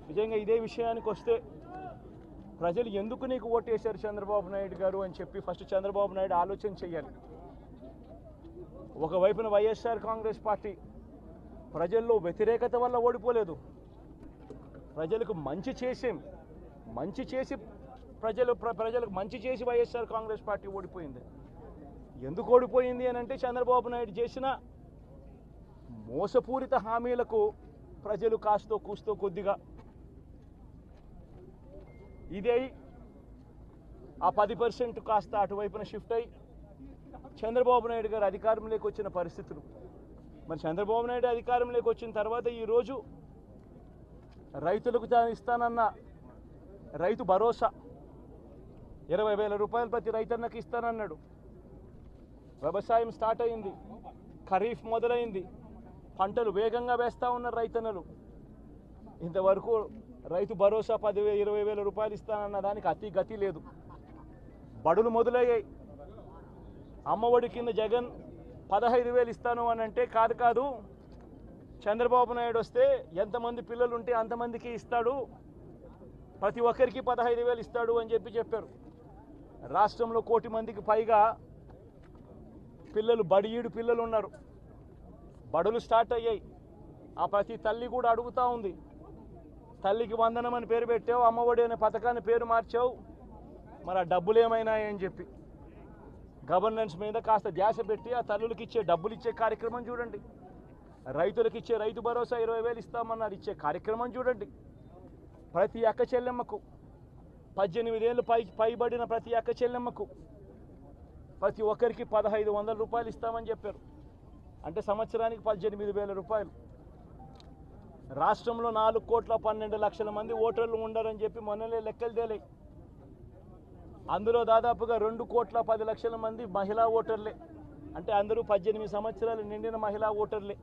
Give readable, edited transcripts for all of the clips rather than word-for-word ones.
నిజంగా ఇదే విషయానికి వస్తే ప్రజలు ఎందుకు నీకు ఓటేశారు చంద్రబాబు నాయుడు గారు అని చెప్పి ఫస్ట్ చంద్రబాబు నాయుడు ఆలోచన చేయాలి. ఒకవైపున వైఎస్ఆర్ కాంగ్రెస్ పార్టీ ప్రజల్లో వ్యతిరేకత వల్ల ఓడిపోలేదు, ప్రజలకు మంచి చేసి ప్రజలకు మంచి చేసి వైఎస్ఆర్ కాంగ్రెస్ పార్టీ ఓడిపోయింది. ఎందుకు ఓడిపోయింది అని అంటే చంద్రబాబు నాయుడు చేసిన మోసపూరిత హామీలకు ప్రజలు కాస్తో కూస్తో కొద్దిగా ఇదే ఆ 10% కాస్త అటువైపున షిఫ్ట్ అయ్యి చంద్రబాబు నాయుడు గారు అధికారంలోకి వచ్చిన పరిస్థితులు. మరి చంద్రబాబు నాయుడు అధికారంలోకి వచ్చిన తర్వాత ఈరోజు రైతులకు ఇస్తానన్న రైతు భరోసా 20,000 రూపాయలు ప్రతి రైతన్నకి ఇస్తానన్నాడు. వ్యవసాయం స్టార్ట్ అయింది, ఖరీఫ్ మొదలైంది, పంటలు వేగంగా వేస్తూ ఉన్నారు రైతన్నలు. ఇంతవరకు రైతు భరోసా 10,000-20,000 రూపాయలు ఇస్తానన్న దానికి అతి గతి లేదు. బడులు మొదలయ్యాయి. అమ్మఒడి కింద జగన్ 15,000 ఇస్తాను అని అంటే కాదు, చంద్రబాబు నాయుడు వస్తే ఎంతమంది పిల్లలు ఉంటే అంతమందికి ఇస్తాడు, ప్రతి ఒక్కరికి 15,000 ఇస్తాడు అని చెప్పారు. రాష్ట్రంలో 1 కోటి మందికి పైగా బడియీడు పిల్లలు ఉన్నారు. బడులు స్టార్ట్ అయ్యాయి. ఆ ప్రతి తల్లి కూడా అడుగుతూ ఉంది, తల్లికి వందనం అని పేరు పెట్టావు, అమ్మఒడి అనే పథకాన్ని పేరు మార్చావు, మరి ఆ డబ్బులు ఏమైనాయని చెప్పి గవర్నెన్స్ మీద కాస్త ధ్యాస పెట్టి ఆ తల్లులకు ఇచ్చే డబ్బులు ఇచ్చే కార్యక్రమం చూడండి. రైతులకు ఇచ్చే రైతు భరోసా 20,000 ఇస్తామన్నారు, ఇచ్చే కార్యక్రమం చూడండి. ప్రతి అక్క చెల్లెమ్మకు 18 ఏళ్ళు పైబడిన ప్రతి అక్క చెల్లెమ్మకు ప్రతి ఒక్కరికి 1,500 రూపాయలు ఇస్తామని చెప్పారు. అంటే సంవత్సరానికి 18,000 రూపాయలు. రాష్ట్రంలో 4,12,00,000 మంది ఓటర్లు ఉండరని చెప్పి మొన్నలే లెక్కలు తేలాయి. అందులో దాదాపుగా 2,10,00,000 మంది మహిళా ఓటర్లే. అంటే అందరూ 18 సంవత్సరాలు నిండిన మహిళా ఓటర్లే.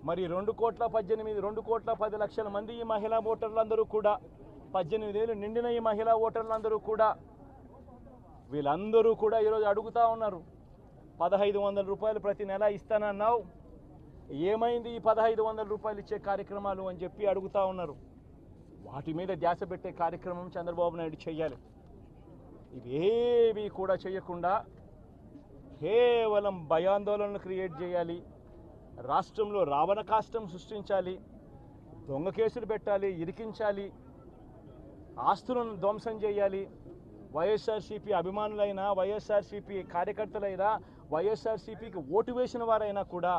మరి 2,10,00,000 మంది ఈ మహిళా ఓటర్లందరూ కూడా 18 ఏళ్ళు నిండిన ఈ మహిళా ఓటర్లందరూ కూడా వీళ్ళందరూ కూడా ఈరోజు అడుగుతూ ఉన్నారు, 1,500 రూపాయలు ప్రతి నెల ఇస్తానన్నావు, ఏమైంది ఈ 1,500 రూపాయలు ఇచ్చే కార్యక్రమాలు అని చెప్పి అడుగుతూ ఉన్నారు. వాటి మీద ధ్యాస పెట్టే కార్యక్రమం చంద్రబాబు నాయుడు చేయాలి. ఇవేవి కూడా చేయకుండా కేవలం భయాందోళనలు క్రియేట్ చేయాలి, రాష్ట్రంలో రావణ కాష్టం సృష్టించాలి, దొంగ కేసులు పెట్టాలి, ఇరికించాలి, ఆస్తులను ధ్వంసం చేయాలి. వైఎస్ఆర్సీపీ అభిమానులైనా, వైఎస్ఆర్సీపీ కార్యకర్తలైనా, వైఎస్ఆర్సీపీకి ఓటు వేసిన వారైనా కూడా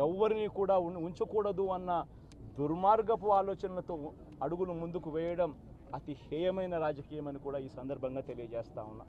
ఎవరిని కూడా ఉంచకూడదు అన్న దుర్మార్గపు ఆలోచనలతో అడుగులు ముందుకు వేయడం అతి హేయమైన రాజకీయం అని కూడా ఈ సందర్భంగా తెలియజేస్తా ఉన్నా.